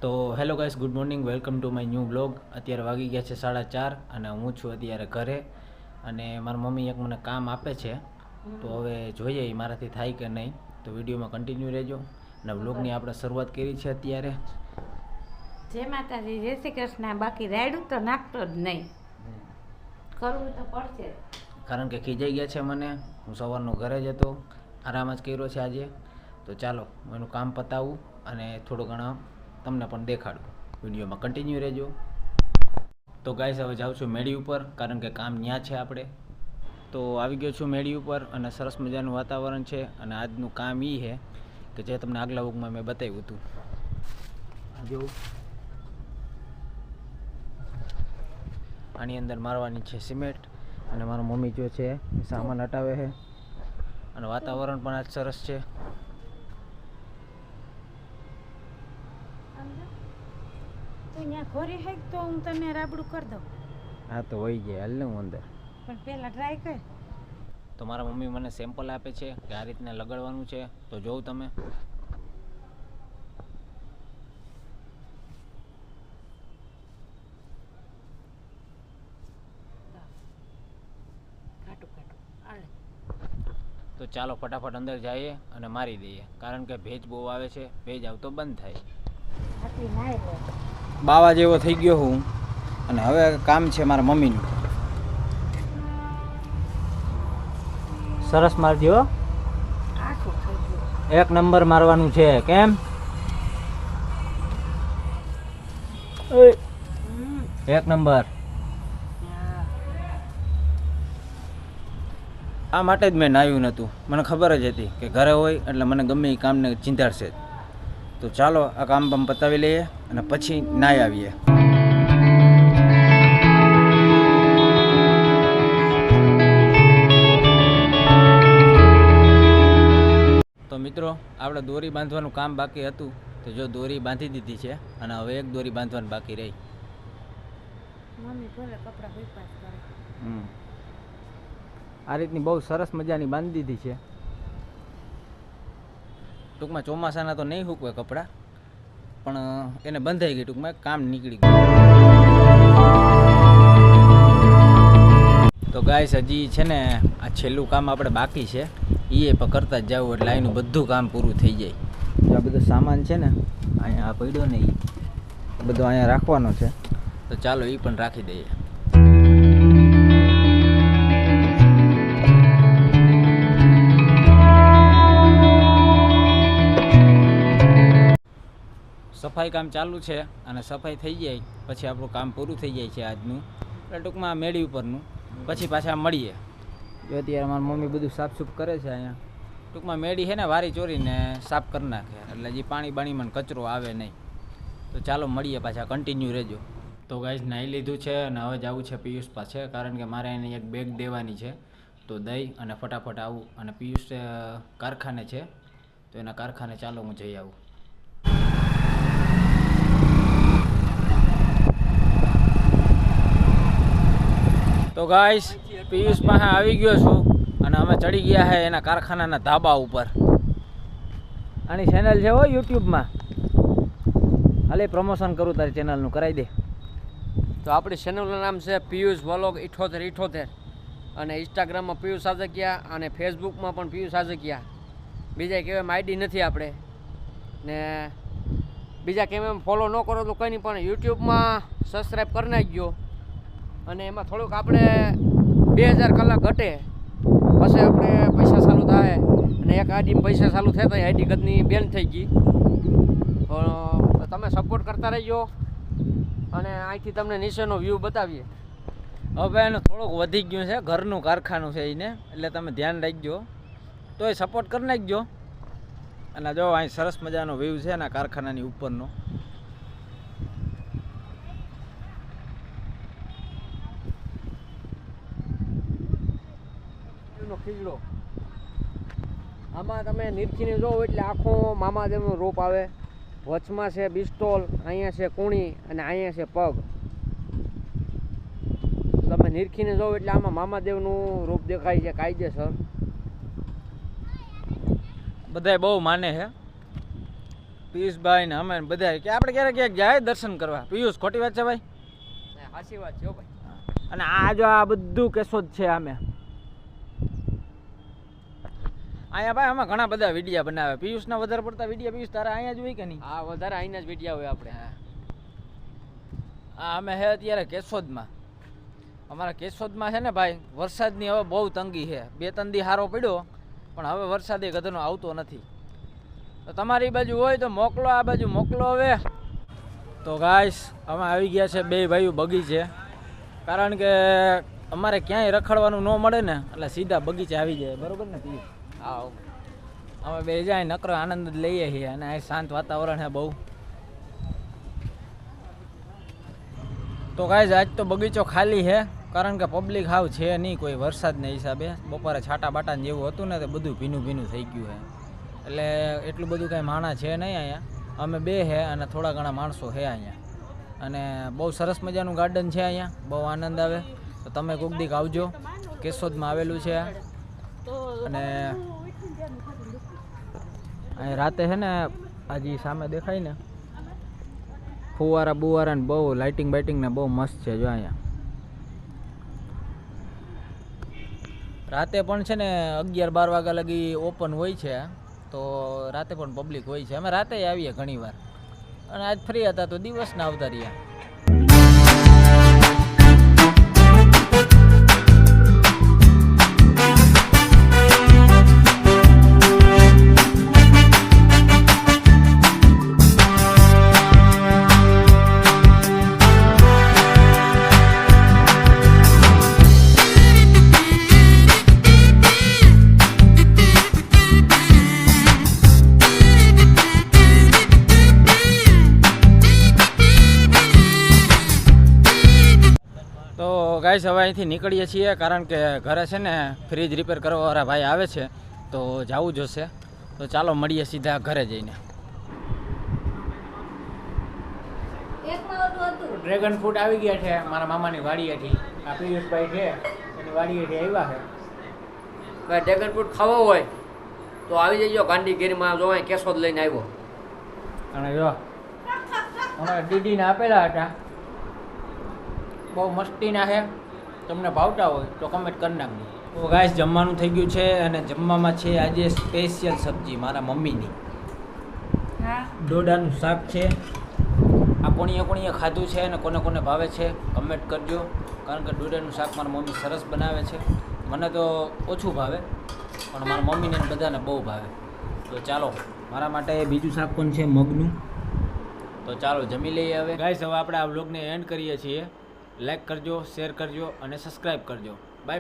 તો hello guys, good morning, welcome to my new blog. અત્યારે વાગી ગયા છે 4:30 અને હું છું અત્યારે ઘરે. અને મારી મમ્મી એક મને કામ આપે છે, તો હવે જોઈએ એ મારાથી થાય કે નહીં. તો વિડીયોમાં કન્ટિન્યુ રહેજો. અને બ્લોગની આપણે શરૂઆત કરી છે અત્યારે. જય માતાજી, જય શ્રી કૃષ્ણ. બાકી રાયડું તો નાખતો જ નહીં, કરવું તો પડશે. કારણ કે ખીજાઈ ગયા છે મને. હું સવારનો ઘરે જ હતો, આરામ જ કર્યો છે આજે. તો ચાલો હું એનું કામ પતાવું અને થોડું ઘણું તમને પણ દેખાડું. વિડીયોમાં કન્ટિન્યુ રહેજો. તો ગાઈસ, હવે જાઉં છું મેળી ઉપર, કારણ કે કામ ત્યાં છે આપણે. તો આવી ગયો છું મેળી ઉપર અને સરસ મજાનું વાતાવરણ છે. અને આજનું કામ એ છે કે જે તમને આગલા વખમાં મેં બતાવ્યું હતું. જો આની અંદર મારવાની છે સિમેન્ટ. અને મારો મમ્મી જો છે એ સામાન હટાવે છે. અને વાતાવરણ પણ આજ સરસ છે. અહીંયા ઘોરી હે તો હું તને રાબડું કરી દઉં. હા તો હોય જાય, હાલ ને હું અંદર. પણ પહેલાં ટ્રાય કર. તો મારા મમ્મી મને સેમ્પલ આપે છે કે આ રીતના લગાડવાનું છે. તો જોઉં તમે. તો ચાલો ફટાફટ અંદર જઈએ અને મારી દઈએ, કારણ કે ભેજ બહુ આવે છે. ભેજ આવતો બંધ થાય. બાવા જેવો થઈ ગયો હું. અને હવે કામ છે મારા મમ્મીનું. સરસ મારજો. એક નંબર મારવાનું છે. કેમ? એક નંબર. આ માટે જ મેં નાહ્યું નહોતું. મને ખબર જ હતી કે ઘરે હોય એટલે મને ગમે એ કામને ચિંતાડશે. તો ચાલો આ કામ પણ પતાવી લઈએ અને પછી નાહી આવીએ. તો મિત્રો, આપણે દોરી બાંધવાનું કામ બાકી હતું. તો જો દોરી બાંધી દીધી છે અને હવે એક દોરી બાંધવાની બાકી રહી. આ રીતની બહુ સરસ મજાની બાંધી દીધી છે. ટૂંકમાં ચોમાસાના તો નહીં સૂકવે કપડાં, પણ એને બંધાઈ ગઈ. ટૂંકમાં કામ નીકળી ગયું. તો ગાઈસ, હજી છે ને આ છેલ્લું કામ આપણે બાકી છે. એ પણ કરતા જ જાવ એટલે એનું બધું કામ પૂરું થઈ જાય. જો આ બધો સામાન છે ને અહીંયા પડ્યો ને, એ બધો અહીંયા રાખવાનો છે. તો ચાલો એ પણ રાખી દઈએ. સફાઈ કામ ચાલુ છે અને સફાઈ થઈ જાય પછી આપણું કામ પૂરું થઈ જાય છે આજનું. એટલે ટૂંકમાં મેળી ઉપરનું. પછી પાછા મળીએ. જો અત્યારે મારી મમ્મી બધું સાફસૂફ કરે છે અહીંયા. ટૂંકમાં મેળી છે ને વારી ચોરીને સાફ કરી નાખે, એટલે જે પાણી બાણીમાં કચરો આવે નહીં. તો ચાલો મળીએ પાછા, કન્ટિન્યુ રહેજો. તો ગાઈસ, નાહી લીધું છે અને હવે જવું છે પિયુષ પાસે, કારણ કે મારે એને એક બેગ દેવાની છે. તો દઈ અને ફટાફટ આવું. અને પિયુષ કારખાને છે, તો એના કારખાને ચાલો હું જઈ આવું. તો ગાઈસ, પિયુષ પાસે આવી ગયો છું અને અમે ચડી ગયા છે એના કારખાનાના ધાબા ઉપર. આની ચેનલ છે હો યુટ્યુબમાં. હાલે પ્રમોશન કરું તારી ચેનલનું, કરાવી દે. તો આપણી ચેનલનું નામ છે પિયુષ વ્લોગ 7878. અને ઇન્સ્ટાગ્રામમાં પિયુષ સાજકિયા અને ફેસબુકમાં પણ પિયુષ સાજકિયા. બીજા કેમ આઈડી નથી આપણે. ને બીજા કેમ ફોલો ન કરો તો કંઈ નહીં, પણ યુટ્યુબમાં સબસ્ક્રાઈબ કરી નાખજો. અને એમાં થોડુંક આપણે 2000 કલાક ઘટે પછી આપણે પૈસા ચાલુ થાય. અને એક આઈડીમાં પૈસા ચાલુ થાય તો આઈડી કદની બેન થઈ ગઈ. તો તમે સપોર્ટ કરતા રહેજો. અને અહીંથી તમને નીચેનો વ્યૂ બતાવીએ. હવે એનું થોડુંક વધી ગયું છે, ઘરનું કારખાનું છે એને, એટલે તમે ધ્યાન રાખજો. તો એ સપોર્ટ કરી નાખજો. અને જો અહીં સરસ મજાનો વ્યૂ છે ને કારખાનાની ઉપરનો. ખીજડો આમાં તમે નીરખીને જોવો એટલે આખો મામાદેવનો રૂપ આવે. વચમાં છે બિસ્ટોલ, અહીંયા છે કુણી અને અહીંયા છે પગ. તમે નીરખીને જોવો એટલે આમાં મામાદેવનું રૂપ દેખાય છે કાયદેસર. બધાય બહુ માને છે. પિયુષભાઈ ને અમે બધા કે આપણે ક્યારેક જાય દર્શન કરવા. પિયુષ ખોટી વાત છે ભાઈ? સાચી વાત છે ભાઈ. અને આ જો આ બધું કેશોદ છે. આમે અહીંયા ભાઈ અમે ઘણા બધા વિડીયા બનાવે. પિયુષના વધારે પડતા વિડીયા પિયુષ તારા અહીંયા જ હોય કે નહીં? હા, વધારે અહીંના જ વિડીયા હોય આપણે. હા, અમે હે અત્યારે કેશોદમાં. અમારા કેશોદમાં છે ને ભાઈ વરસાદની હવે બહુ તંગી છે. 2-3 દી હારો પડ્યો પણ હવે વરસાદ એ ગધેનો આવતો નથી. તો તમારી બાજુ હોય તો મોકલો, આ બાજુ મોકલો હવે. તો ગાઈસ અમે આવી ગયા છે 2 ભાઈઓ બગીચે. કારણ કે અમારે ક્યાંય રખડવાનું ન મળે ને એટલે સીધા બગીચે આવી જાય. બરોબર ને પિયુષ? હા, અમે બે જાય નકરો આનંદ જ લઈએ છીએ અને આ શાંત વાતાવરણ છે બહુ. તો ગાઈસ આજ તો બગીચો ખાલી છે કારણ કે પબ્લિક હાવ છે નહીં કોઈ વરસાદના હિસાબે. બપોરે છાટા બાટાને જેવું હતું ને તે બધું ભીનું ભીનું થઈ ગયું છે એટલે એટલું બધું કાંઈ માણા છે નહીં અહીંયા. અમે 2 છે અને થોડા ઘણા માણસો છે અહીંયા. અને બહુ સરસ મજાનું ગાર્ડન છે અહીંયા, બહુ આનંદ આવે. તો તમે કોક દીક આવજો. કેશોદમાં આવેલું છે આ. અને અહીં રાતે છે ને હજી સામે દેખાય ને ફુવારા બુવારા ને બહુ લાઇટિંગ બાઇટિંગ ને બહુ મસ્ત છે. જો અહીંયા રાતે પણ છે ને 11-12 વાગ્યા લગી ઓપન હોય છે. તો રાતે પણ પબ્લિક હોય છે. અમે રાતે આવીએ ઘણી વાર અને આજ ફ્રી હતા તો દિવસના આવતા રહ્યા. તો ગાઈસ હવે અહીંથી નીકળીએ છીએ કારણ કે ઘરે છે ને ફ્રીજ રિપેર કરવાવાળા ભાઈ આવે છે તો જવું જોશે. તો ચાલો મળીએ સીધા ઘરે જઈને. ડ્રેગન ફ્રૂટ આવી ગયા છે મારા મામાની વાડીએથી. આ પિયુષભાઈ છે એની વાડીએથી આવ્યા છે. ભાઈ ડ્રેગન ફ્રૂટ ખાવો હોય તો આવી જજો ગાંધીગીરીમાં. જો અહીં કેશોદ લઈને આવ્યો. અને જો અમારા દીદીને આપેલા હતા, બહુ મસ્તીના છે. તમને ભાવતા હોય તો કમેન્ટ કરી નાખજો. તો ગાઈસ જમવાનું થઈ ગયું છે અને જમવામાં છે આજે સ્પેશિયલ સબ્જી મારા મમ્મીની. ડોડાનું શાક છે. આ કોણીએ ખાધું છે અને કોને કોને ભાવે છે કમેન્ટ કરજો. કારણ કે ડોડાનું શાક મારા મમ્મી સરસ બનાવે છે. મને તો ઓછું ભાવે પણ મારા મમ્મીને બધાને બહુ ભાવે. તો ચાલો મારા માટે બીજું શાક પણ છે મગનું. તો ચાલો જમી લઈએ હવે. ગાઈસ હવે આપણે આ વ્લોગને એન્ડ કરીએ છીએ. લાઈક કરજો, શેર કરજો અને સબસ્ક્રાઈબ કરજો. Bye bye.